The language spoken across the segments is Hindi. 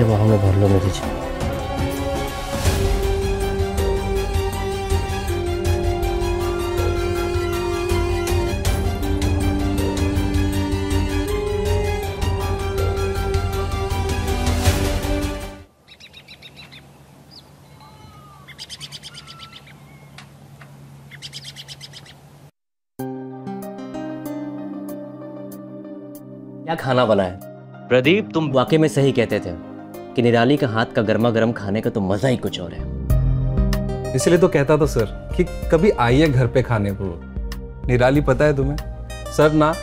है वो हमें भर लो मेरी चाय। क्या खाना बना है प्रदीप? तुम वाकई में सही कहते थे कि निराली का हाथ का गर्मा गर्म खाने का तो मजा ही कुछ और है। इसलिए तो कहता था सर कि कभी आइए घर पे खाने को। निराली पता है तुम्हें, सर ना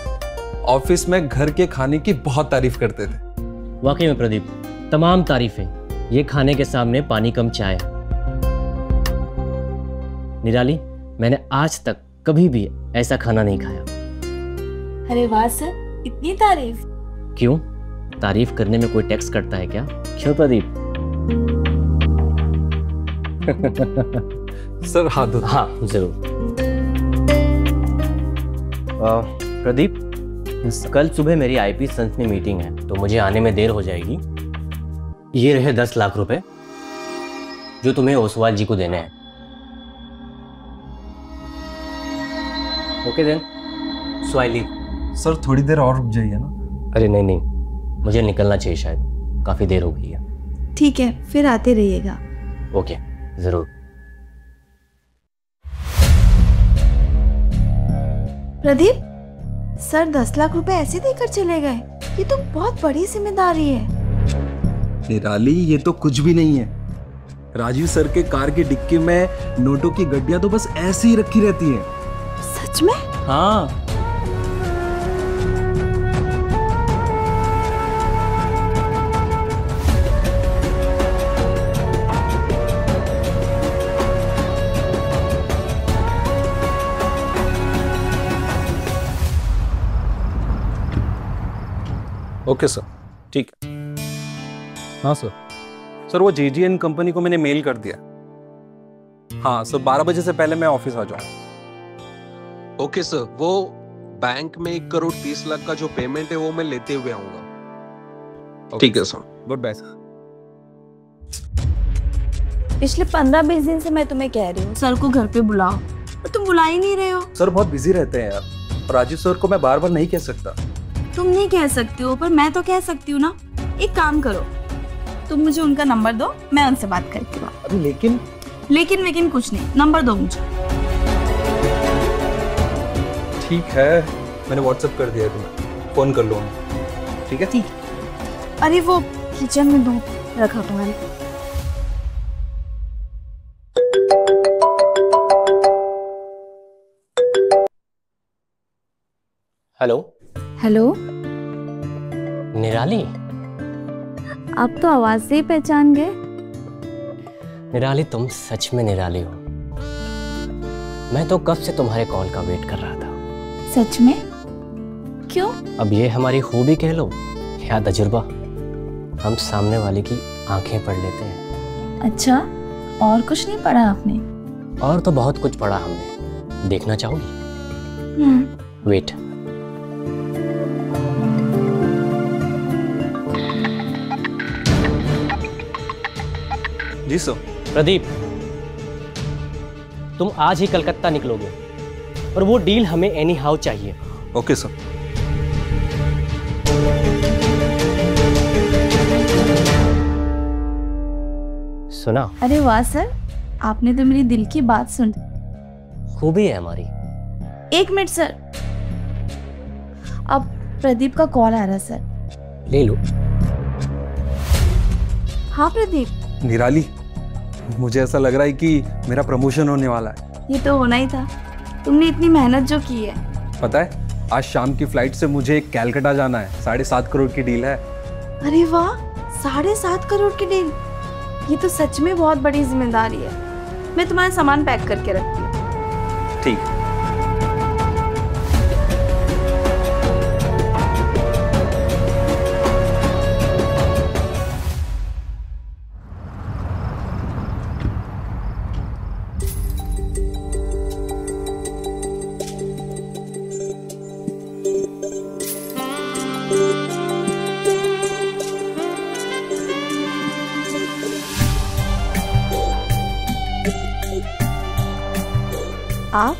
ऑफिस में घर के खाने की बहुत तारीफ करते थे। वाकई में प्रदीप, तमाम तारीफें ये खाने के सामने पानी कम चाय। निराली, मैंने आज तक कभी भी ऐसा खाना नहीं खाया। अरे वाह सर, इतनी तारीफ। क्यों? तारीफ करने में कोई टैक्स कटता है क्या? क्यों प्रदीप? सर हाथ धो। हाँ जरूर। प्रदीप, कल सुबह मेरी आईपी संस में मीटिंग है तो मुझे आने में देर हो जाएगी। ये रहे 10 लाख रुपए जो तुम्हें ओसवाल जी को देने हैं। Okay then, so I leave. Sir थोड़ी देर और रुक जाइए ना। अरे नहीं नहीं, मुझे निकलना चाहिए, शायद काफी देर हो गई है। ठीक है, फिर आते रहिएगा। ओके जरूर। प्रदीप, सर 10 लाख रुपए ऐसे देकर चले गए? ये तो बहुत बड़ी जिम्मेदारी है। निराली, ये तो कुछ भी नहीं है। राजीव सर के कार की डिक्की में नोटों की गड्डियां तो बस ऐसे ही रखी रहती हैं। सच में? हाँ। ओके सर, ठीक है। हाँ सर। सर वो JGN कंपनी को मैंने मेल कर दिया। हाँ सर, 12 बजे से पहले मैं ऑफिस आ जाऊंगा। ओके सर, वो बैंक में 1 करोड़ 30 लाख का जो पेमेंट है वो मैं लेते हुए आऊंगा। ठीक है सर। Good bye sir. पिछले 15-20 दिन से मैं तुम्हें कह रही हूँ सर को घर पे बुलाओ, पर तुम बुला ही नहीं रहे हो। सर बहुत बिजी रहते हैं यार, और राजीव सर को मैं बार बार नहीं कह सकता। तुम नहीं कह सकती हो, पर मैं तो कह सकती हूँ ना। एक काम करो, तुम मुझे उनका नंबर दो, मैं उनसे बात करती हूँ। अभी लेकिन कुछ नहीं, नंबर दो मुझे। ठीक है, मैंने व्हाट्सएप कर दिया है तुम्हें, फोन कर लो उन्हें। ठीक है? ठीक है। अरे वो किचन में दो रखा तुम्हारे। Hello hello. निराली, आप तो आवाज से ही पहचान गए। निराली तुम सच में निराली हो। मैं तो कब से तुम्हारे कॉल का वेट कर रहा था। सच में? क्यों? अब ये हमारी खूबी कह लो या तजुर्बा, हम सामने वाले की आंखें पढ़ लेते हैं। अच्छा, और कुछ नहीं पढ़ा आपने? और तो बहुत कुछ पढ़ा हमने, देखना चाहोगी? वेट। जी सर। प्रदीप, तुम आज ही कलकत्ता निकलोगे और वो डील हमें एनी हाउ चाहिए। Okay sir. सुना? अरे वाह सर, आपने तो मेरी दिल की बात सुन। खूबी है हमारी। 1 मिनट सर, अब प्रदीप का कॉल आ रहा है सर। ले लो। हाँ प्रदीप। निराली, मुझे ऐसा लग रहा है कि मेरा प्रमोशन होने वाला है। ये तो होना ही था, तुमने इतनी मेहनत जो की है। पता है, आज शाम की फ्लाइट से मुझे कैलकाटा जाना है। 7.5 करोड़ की डील है। अरे वाह, 7.5 करोड़ की डील। ये तो सच में बहुत बड़ी जिम्मेदारी है। मैं तुम्हारा सामान पैक करके रखती हूँ। ठीक। आप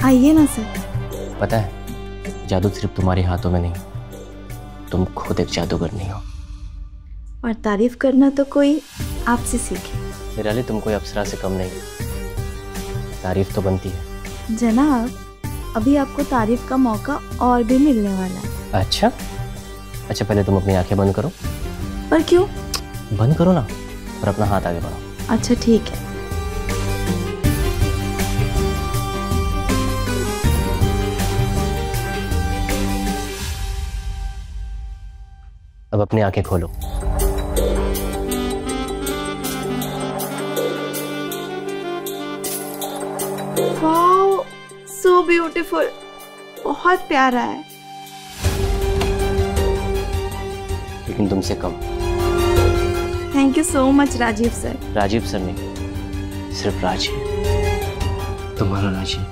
आइए ना सर। पता है, जादू सिर्फ तुम्हारे हाथों में नहीं, तुम खुद एक जादूगरनी हो। और तारीफ करना तो कोई आपसे सीखे। निराली, तुम कोई अप्सरा से कम नहीं, तारीफ तो बनती है। जनाब, अभी आपको तारीफ का मौका और भी मिलने वाला है। अच्छा, पहले तुम अपनी आंखें बंद करो। पर क्यों? बंद करो ना और अपना हाथ आगे बढ़ाओ। अच्छा ठीक है। अब अपनी आंखें खोलो। वाओ, सो ब्यूटीफुल, बहुत प्यारा है। लेकिन तुमसे कम। Thank you so much Rajiv sir. Rajiv sir नहीं, सिर्फ राजीव, तुम्हारा राजीव।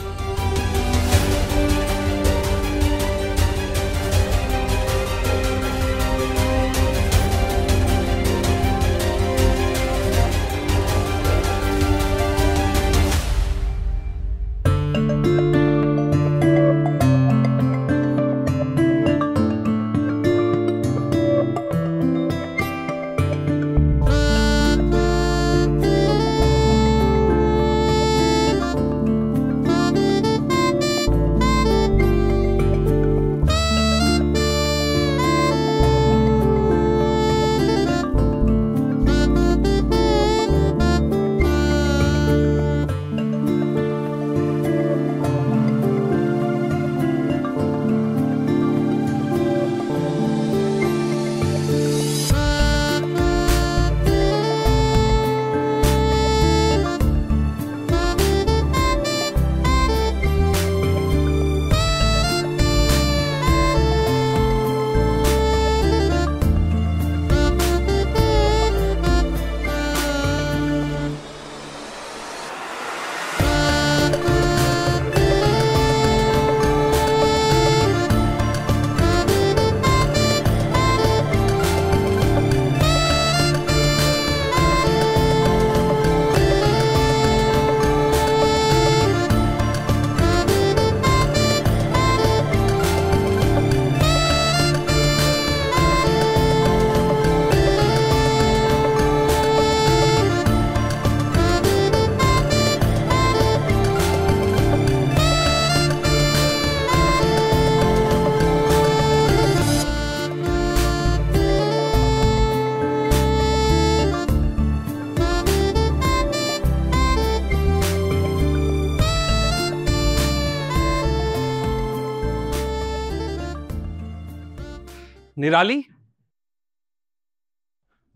निराली,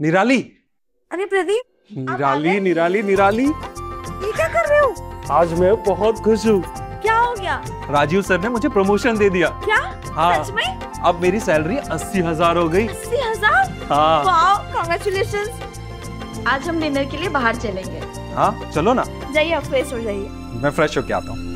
निराली, अरे प्रदीप, निराली, निराली, निराली, ये क्या कर रहे हो? आज मैं बहुत खुश हूँ। क्या हो गया? राजीव सर ने मुझे प्रमोशन दे दिया। क्या? हाँ, सच में? अब मेरी सैलरी 80,000 हो गई। 80,000? हाँ। Wow, congratulations. आज हम डिनर के लिए बाहर चलेंगे। हाँ, चलो ना। जाइए, आप फ्रेश हो जाइए। मैं फ्रेश होके आता हूँ।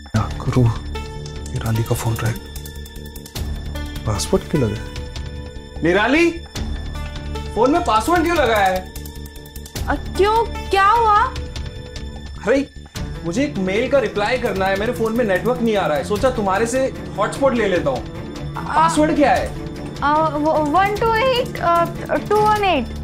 क्या करूं? निराली का फोन रहा, पासवर्ड क्यों लगा है? निराली, फोन में पासवर्ड क्यों लगा है? क्यों, क्या हुआ? अरे मुझे एक मेल का रिप्लाई करना है, मेरे फोन में नेटवर्क नहीं आ रहा है, सोचा तुम्हारे से हॉटस्पॉट ले लेता हूँ। पासवर्ड क्या है? 128-218।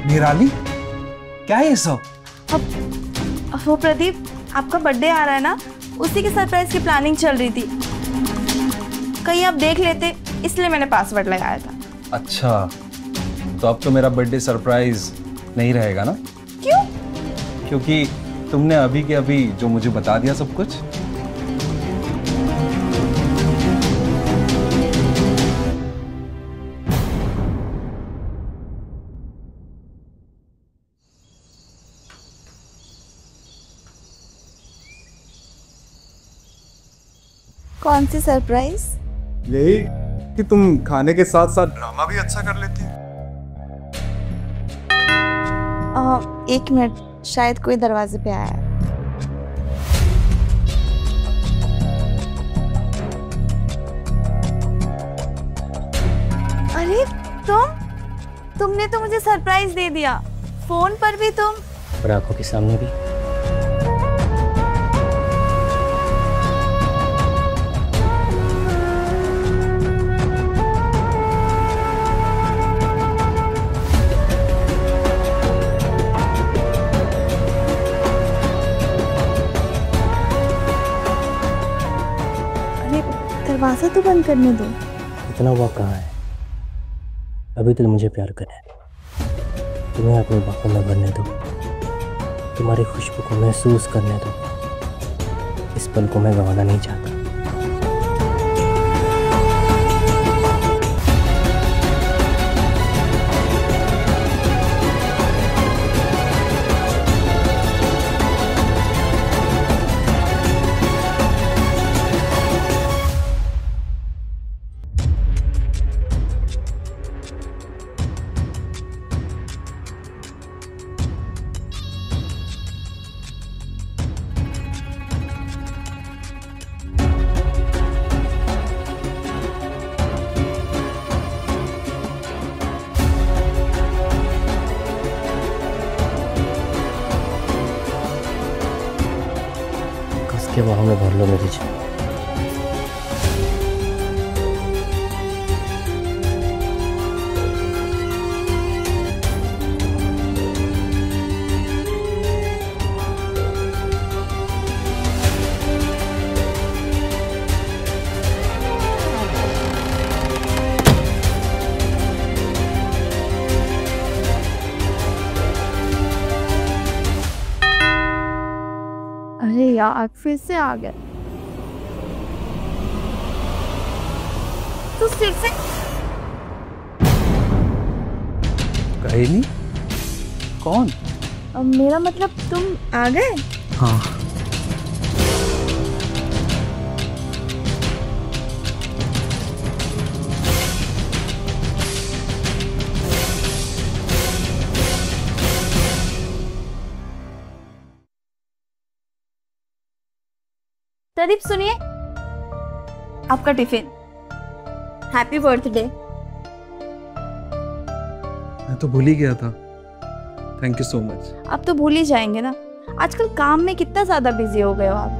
निराली, क्या है ये सब? वो प्रदीप, आपका बर्थडे आ रहा है ना, उसी के सरप्राइज की प्लानिंग चल रही थी। कहीं आप देख लेते, इसलिए मैंने पासवर्ड लगाया था। अच्छा, तो अब तो मेरा बर्थडे सरप्राइज नहीं रहेगा ना? क्यों? क्योंकि तुमने अभी के अभी जो मुझे बता दिया सब कुछ। कौन सी सरप्राइज? यही कि तुम खाने के साथ साथ ड्रामा भी अच्छा कर लेती है। एक मिनट, शायद कोई दरवाजे पे आया है। अरे तुमने तो मुझे सरप्राइज दे दिया, फोन पर भी तुम और आंखों के सामने भी। अरे दरवाजा तो बंद करने दो। इतना वक्त कहाँ है? अभी तो मुझे प्यार करे, तुम्हें अपनी बाहों में भरने दो, तुम्हारी खुशबू को महसूस करने दो। इस पल को मैं गंवाना नहीं चाहता। के बाहों में भर लो मेरी जान। अरे यार, फिर से आ गए। तो फिर से कहीं नहीं। कौन? मेरा मतलब तुम आ गए? हाँ। प्रदीप सुनिए, आपका टिफिन। Happy birthday. मैं तो भूल ही गया था। Thank you so much. आप तो भूल ही जाएंगे ना, आजकल काम में कितना ज्यादा बिजी हो गए हो आप।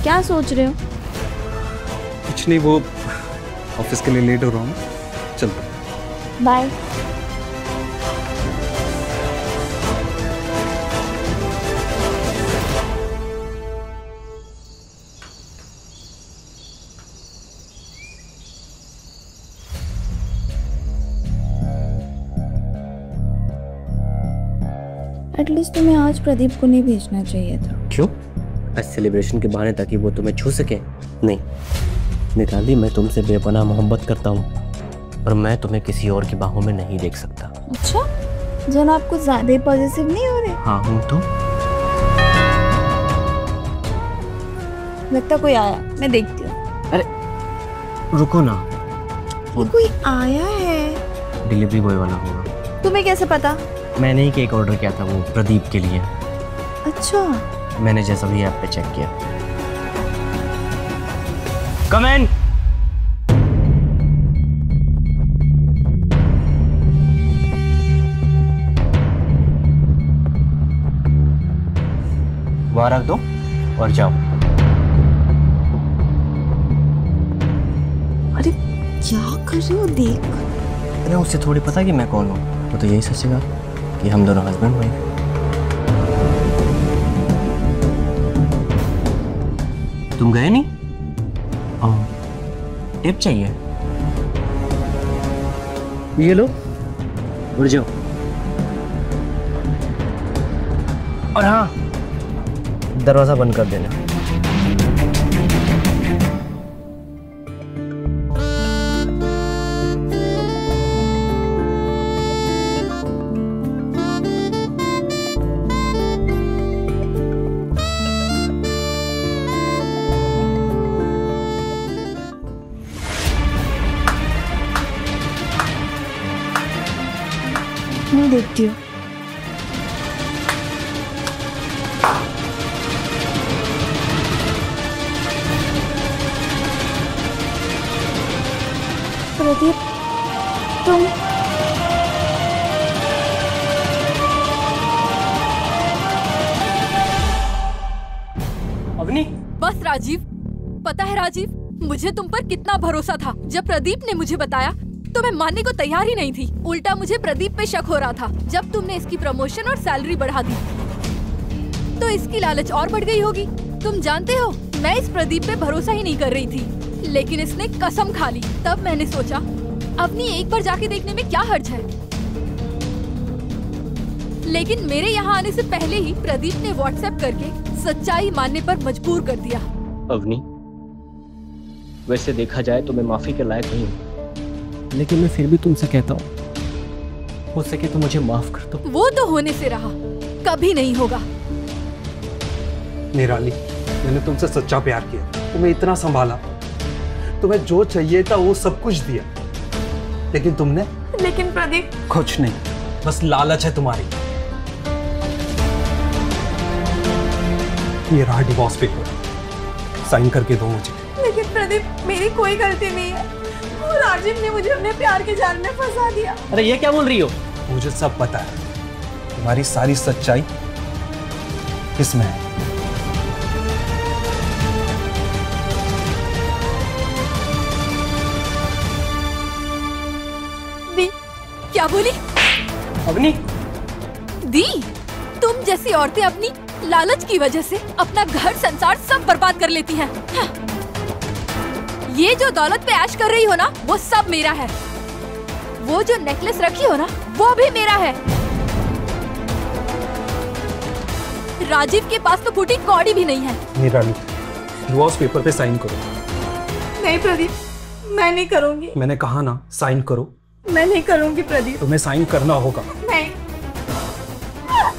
क्या सोच रहे हो? कुछ नहीं, वो ऑफिस के लिए लेट हो रहा हूँ, चलता। बाय। एटलीस्ट तुम्हें आज प्रदीप को नहीं भेजना चाहिए था। क्यों? आज सेलिब्रेशन के बहाने ताकि वो तुम्हें छू सके? नहीं निताली, मैं तुमसे बेपनाह मोहब्बत करता हूँ और मैं तुम्हें किसी और की बाहों में नहीं देख सकता। अच्छा, जनाब कुछ ज्यादा ही पॉजिटिव नहीं हो रहे? हाँ हूँ तो। लगता कोई आया, मैं देखती हूँ। अरे रुको ना, ये कोई आया है। डिलीवरी बॉय वाला होगा। तुम्हें कैसे पता? मैंने ही केक ऑर्डर किया था, वो प्रदीप के लिए। अच्छा, मैंने जैसा भी ऐप पे चेक किया। कम इन। वहां रख दो और जाओ। अरे क्या कर रहे हो? देख। अरे उसे थोड़ी पता कि मैं कौन हूँ, वो तो यही सोचेगा कि हम दोनों हस्बैंड वाइफ। तुम गए नहीं? टिप चाहिए? ये लो, उड़ जाओ। और हाँ, दरवाजा बंद कर देना। देखती हूँ। प्रदीप, तुम अवनी, बस राजीव, पता है राजीव, मुझे तुम पर कितना भरोसा था। जब प्रदीप ने मुझे बताया तो मैं मानने को तैयार ही नहीं थी। उल्टा मुझे प्रदीप पे शक हो रहा था। जब तुमने इसकी प्रमोशन और सैलरी बढ़ा दी तो इसकी लालच और बढ़ गई होगी। तुम जानते हो, मैं इस प्रदीप पे भरोसा ही नहीं कर रही थी, लेकिन इसने कसम खा ली। तब मैंने सोचा अपनी एक बार जाके देखने में क्या हर्ज है। लेकिन मेरे यहाँ आने से पहले ही प्रदीप ने व्हाट्सएप करके सच्चाई मानने पर मजबूर कर दिया। अवनी, वैसे देखा जाए तो मैं माफी के लायक नहीं हूँ, लेकिन मैं फिर भी तुमसे कहता हूँ, हो सके तो मुझे माफ कर दो। वो तो होने से रहा, कभी नहीं होगा। निराली, मैंने तुमसे सच्चा प्यार किया, तुम्हें इतना संभाला, तुम्हें जो चाहिए था वो सब कुछ दिया, लेकिन तुमने लेकिन प्रदीप, कुछ नहीं, बस लालच है तुम्हारी। ये रहा डिवोर्स पेपर, साइन करके दो मुझे। लेकिन प्रदीप, मेरी कोई गलती नहीं है। वो राजीव ने मुझे अपने प्यार के जाल में फंसा दिया। अरे ये क्या बोल रही हो? मुझे सब पता है, तुम्हारी सारी सच्चाई इसमें है। दी, क्या बोली? अवनी, दी, तुम जैसी औरतें अपनी लालच की वजह से अपना घर संसार सब बर्बाद कर लेती हैं। ये जो दौलत पे ऐश कर रही हो ना, वो सब मेरा है। वो जो नेकलेस रखी हो ना, वो भी मेरा है। राजीव के पास तो फूटी कौड़ी भी नहीं है। निराली, डिवोर्स पेपर पे साइन करो। नहीं प्रदीप, मैं नहीं करूंगी। मैंने कहा ना, साइन करो। मैं नहीं करूंगी प्रदीप। तुम्हें साइन करना होगा। नहीं।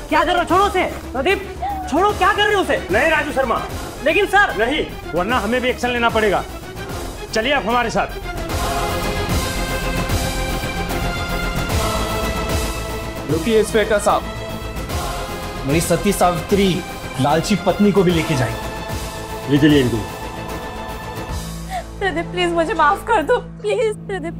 क्या कर रहे हो? छोड़ो उसे। प्रदीप, छोड़ो, क्या कर रहे हो उसे? नहीं राजू शर्मा, लेकिन सर। नहीं, वरना हमें भी एक्शन लेना पड़ेगा। चलिए आप हमारे साथ। रुकिए इंस्पेक्टर साहब, मेरी सती सावित्री लालची पत्नी को भी लेके जाएंगे। ले चलिए इनको। प्रदीप प्लीज मुझे माफ कर दो, प्लीज प्रदीप।